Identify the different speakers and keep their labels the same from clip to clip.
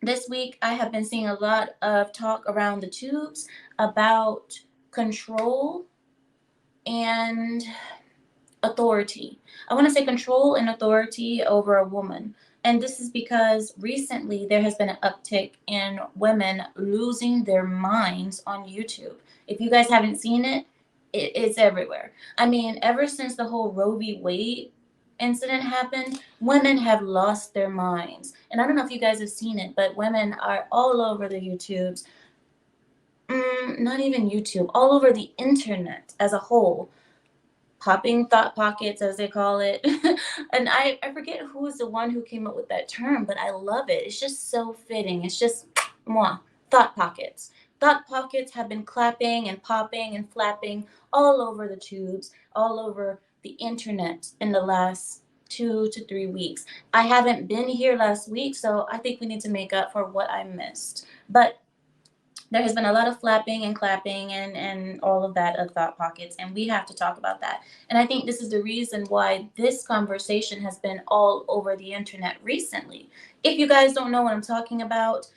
Speaker 1: This week, I have been seeing a lot of talk around the tubes about control and authority. I want to say control and authority over a woman. And this is because recently there has been an uptick in women losing their minds on YouTube. If you guys haven't seen it, it's everywhere. I mean, ever since the whole Roe v. Wade incident happened, women have lost their minds. And I don't know if you guys have seen it, but women are all over the YouTubes. Not even YouTube, all over the internet as a whole, popping thought pockets, as they call it. And I forget who was the one who came up with that term, but I love it. It's just so fitting. It's just moi, thought pockets. Thought pockets have been clapping and popping and flapping all over the tubes, all over the internet in the last 2 to 3 weeks. I haven't been here last week, so I think we need to make up for what I missed. But there has been a lot of flapping and clapping and all of that of thought pockets, and we have to talk about that. And I think this is the reason why this conversation has been all over the internet recently. If you guys don't know what I'm talking about,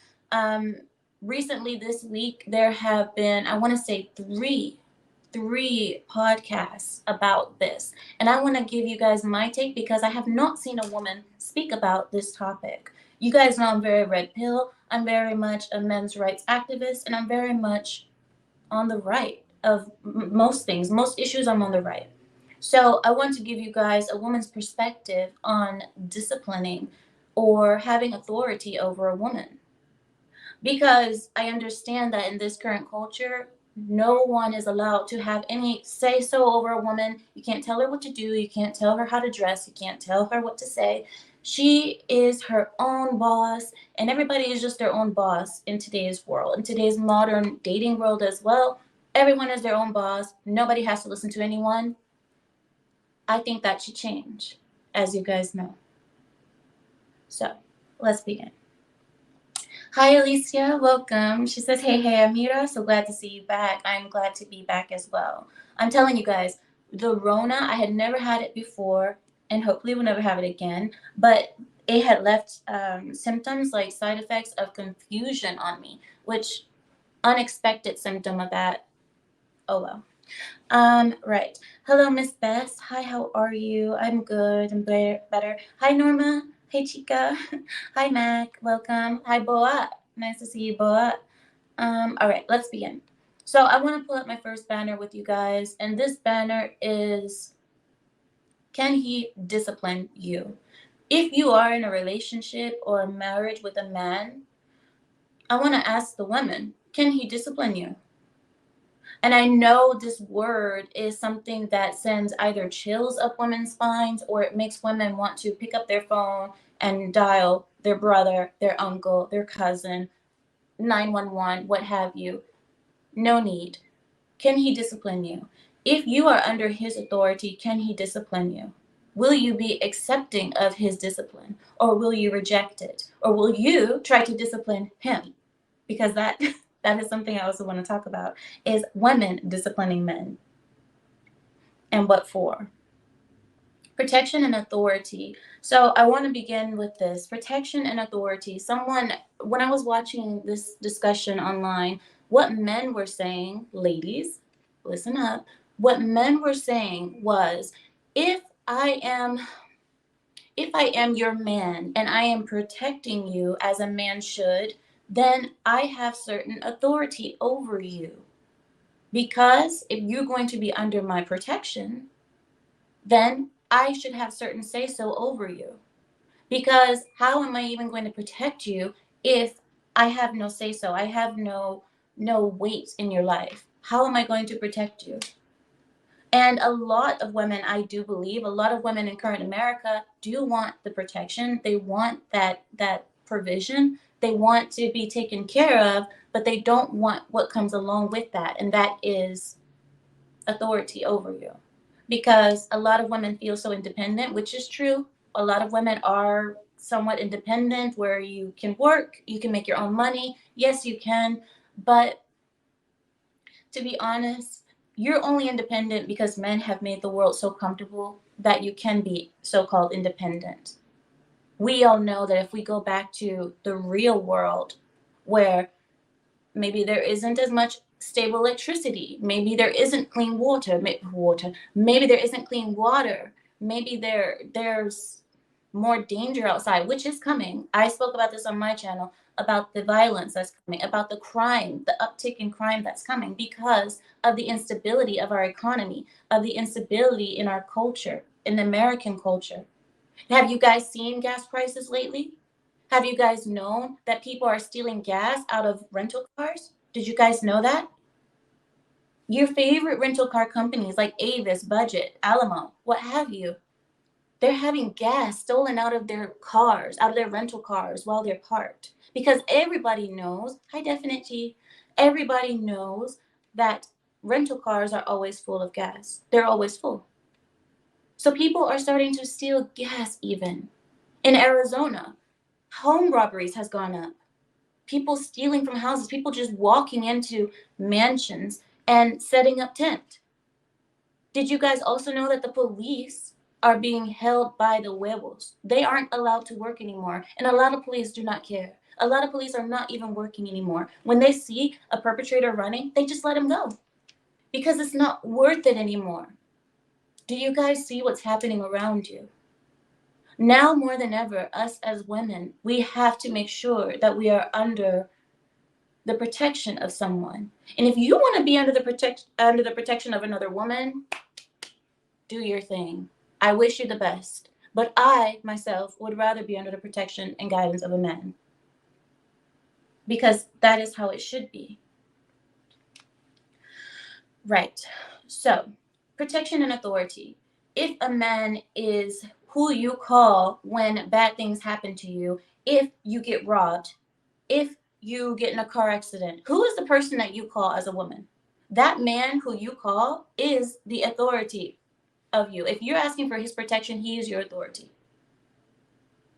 Speaker 1: recently this week there have been, I want to say, three podcasts about this, and I want to give you guys my take because I have not seen a woman speak about this topic. You guys know I'm very red pill. I'm very much a men's rights activist, and I'm very much on the right of most things. Most issues, I'm on the right. So I want to give you guys a woman's perspective on disciplining or having authority over a woman. Because I understand that in this current culture, no one is allowed to have any say so over a woman. You can't tell her what to do. You can't tell her how to dress. You can't tell her what to say. She is her own boss, and everybody is just their own boss in today's world, in today's modern dating world as well. Everyone is their own boss. Nobody has to listen to anyone. I think that should change, as you guys know. So, let's begin. Hi, Alicia. Welcome. She says, hey, Ameera. So glad to see you back. I'm glad to be back as well. I'm telling you guys, the Rona, I had never had it before, and hopefully we'll never have it again, but it had left symptoms like side effects of confusion on me, which unexpected symptom of that. Oh, well. Right. Hello, Miss Bess. Hi, how are you? I'm good. I'm better. Hi, Norma. Hey, Chica. Hi, Mac. Welcome. Hi, Boa. Nice to see you, Boa. All right, let's begin. So I want to pull up my first banner with you guys, and this banner is, can he discipline you? If you are in a relationship or a marriage with a man, I want to ask the women, can he discipline you? And I know this word is something that sends either chills up women's spines or it makes women want to pick up their phone and dial their brother, their uncle, their cousin, 911, what have you. No need. Can he discipline you? If you are under his authority, can he discipline you? Will you be accepting of his discipline, or will you reject it? Or will you try to discipline him? Because that that is something I also want to talk about, is women disciplining men. And what for? Protection and authority. So I want to begin with this. Protection and authority. When I was watching this discussion online, what men were saying, ladies, listen up, what men were saying was, if I am your man and I am protecting you as a man should, then I have certain authority over you. Because if you're going to be under my protection, then I should have certain say so over you. Because how am I even going to protect you if I have no say so? I have no weight in your life. How am I going to protect you? And a lot of women, I do believe, a lot of women in current America do want the protection. They want that provision. They want to be taken care of, but they don't want what comes along with that, and that is authority over you. Because a lot of women feel so independent, which is true. A lot of women are somewhat independent, where you can work, you can make your own money. Yes, you can. But to be honest, you're only independent because men have made the world so comfortable that you can be so-called independent. We all know that if we go back to the real world, where maybe there isn't as much stable electricity, maybe there isn't clean maybe there isn't clean water, maybe there's more danger outside, which is coming. I spoke about this on my channel, about the violence that's coming, about the crime, the uptick in crime that's coming because of the instability of our economy, of the instability in our culture, in the American culture. Have you guys seen gas prices lately? Have you guys known that people are stealing gas out of rental cars? Did you guys know that? Your favorite rental car companies like Avis, Budget, Alamo, what have you, they're having gas stolen out of their cars, out of their rental cars while they're parked. Because everybody knows, high definitely, everybody knows that rental cars are always full of gas. They're always full. So people are starting to steal gas even. In Arizona, home robberies has gone up. People stealing from houses, people just walking into mansions and setting up tent. Did you guys also know that the police are being held by the huevos? They aren't allowed to work anymore, and a lot of police do not care. A lot of police are not even working anymore. When they see a perpetrator running, they just let him go because it's not worth it anymore. Do you guys see what's happening around you? Now more than ever, us as women, we have to make sure that we are under the protection of someone. And if you want to be under the protection of another woman, do your thing. I wish you the best. But I, myself, would rather be under the protection and guidance of a man. Because that is how it should be. Right. So, protection and authority. If a man is who you call when bad things happen to you, if you get robbed, if you get in a car accident, who is the person that you call as a woman? That man who you call is the authority of you. If you're asking for his protection, he is your authority.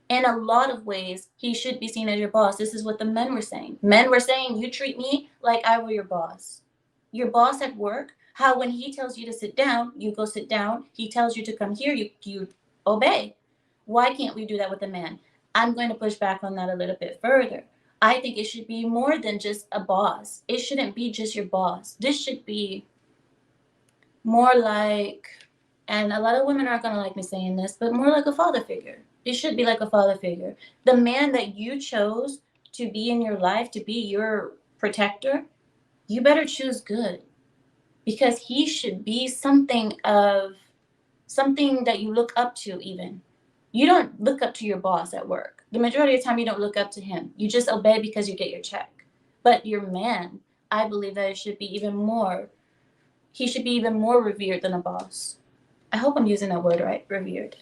Speaker 1: In a lot of ways, he should be seen as your boss. This is what the men were saying. Men were saying, you treat me like I were your boss. Your boss at work, how when he tells you to sit down, you go sit down. He tells you to come here, you obey. Why can't we do that with a man? I'm going to push back on that a little bit further. I think it should be more than just a boss. It shouldn't be just your boss. This should be more like, and a lot of women aren't going to like me saying this, but more like a father figure. It should be like a father figure. The man that you chose to be in your life, to be your protector, you better choose good, because he should be something that you look up to. Even you don't look up to your boss at work. The majority of the time you don't look up to him. You just obey because you get your check. But your man, I believe that it should be even more, he should be even more revered than a boss. I hope I'm using that word right, revered.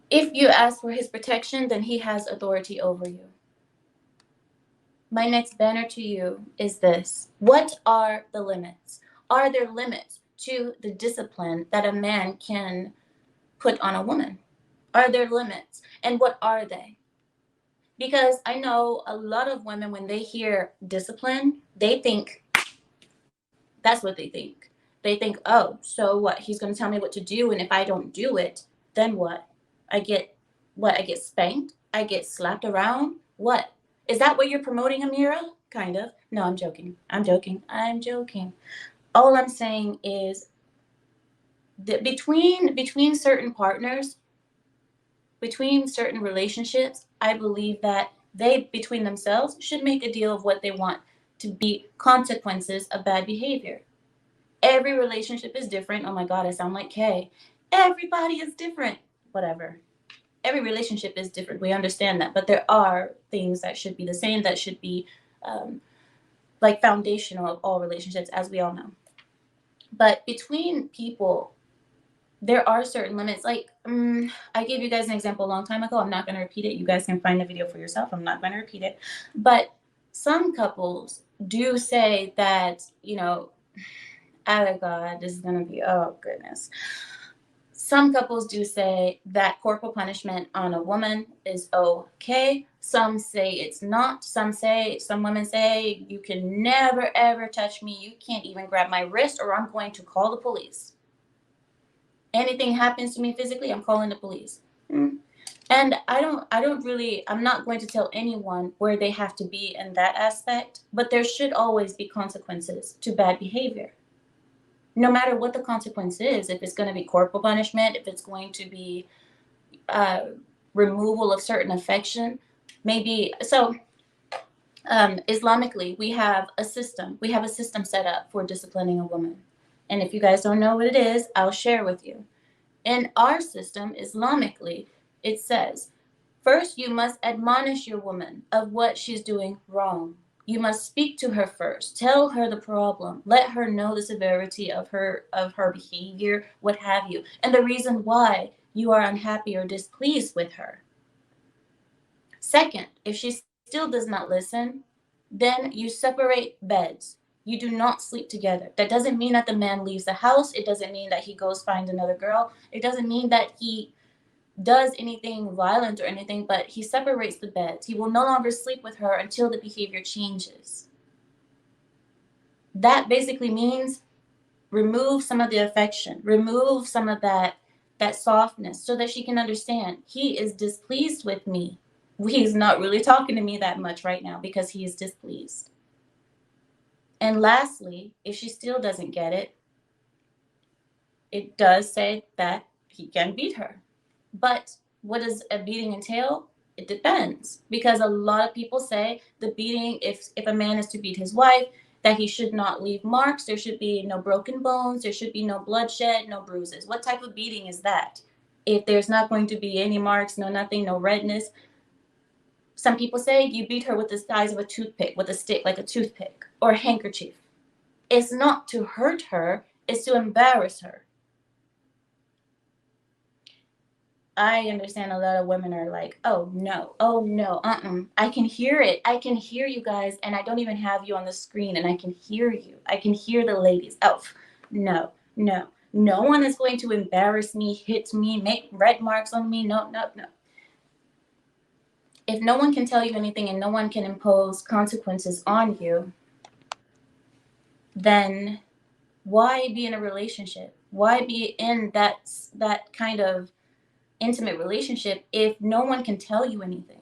Speaker 1: If you ask for his protection, then he has authority over you. My next banner to you is this. What are the limits? Are there limits to the discipline that a man can put on a woman? Are there limits? And what are they? Because I know a lot of women, when they hear discipline, they think, that's what they think. They think, oh, so what? He's going to tell me what to do, and if I don't do it, then what? I get spanked? I get slapped around? What? Is that what you're promoting, Ameera? Kind of. No, I'm joking. All I'm saying is that between certain partners, between certain relationships, I believe that they, between themselves, should make a deal of what they want to be consequences of bad behavior. Every relationship is different. Oh my God, I sound like Kay. Everybody is different. Whatever. Every relationship is different. We understand that. But there are things that should be the same, that should be like foundational of all relationships, as we all know. But between people, there are certain limits. Like, I gave you guys an example a long time ago. I'm not going to repeat it. You guys can find the video for yourself. I'm not going to repeat it. But some couples do say that, oh God, this is going to be, oh goodness. Some couples do say that corporal punishment on a woman is okay. Some say it's not. Some women say, you can never, ever touch me. You can't even grab my wrist, or I'm going to call the police. Anything happens to me physically, I'm calling the police. And I'm not going to tell anyone where they have to be in that aspect, but there should always be consequences to bad behavior. No matter what the consequence is, if it's going to be corporal punishment, if it's going to be uh, removal of certain affection, maybe. So, Islamically, we have a system. We have a system set up for disciplining a woman. And if you guys don't know what it is, I'll share with you. In our system, Islamically, it says, first you must admonish your woman of what she's doing wrong. You must speak to her first. Tell her the problem. Let her know the severity of her behavior, what have you, and the reason why you are unhappy or displeased with her. Second, if she still does not listen, then you separate beds. You do not sleep together. That doesn't mean that the man leaves the house. It doesn't mean that he goes find another girl. It doesn't mean that he does anything violent or anything, but he separates the beds. He will no longer sleep with her until the behavior changes. That basically means remove some of the affection, remove some of that softness so that she can understand he is displeased with me. He's not really talking to me that much right now because he is displeased. And lastly, if she still doesn't get it, it does say that he can beat her. But what does a beating entail? It depends, because a lot of people say the beating, if a man is to beat his wife, that he should not leave marks. There should be no broken bones. There should be no bloodshed, no bruises. What type of beating is that? If there's not going to be any marks, no nothing, no redness. Some people say you beat her with the size of a toothpick, with a stick like a toothpick or a handkerchief. It's not to hurt her, it's to embarrass her. I understand a lot of women are like, oh no, I can hear it. I can hear you guys, and I don't even have you on the screen, and I can hear you. I can hear the ladies. Oh, no. No one is going to embarrass me, hit me, make red marks on me. No. If no one can tell you anything and no one can impose consequences on you, then why be in a relationship? Why be in that kind of intimate relationship if no one can tell you anything?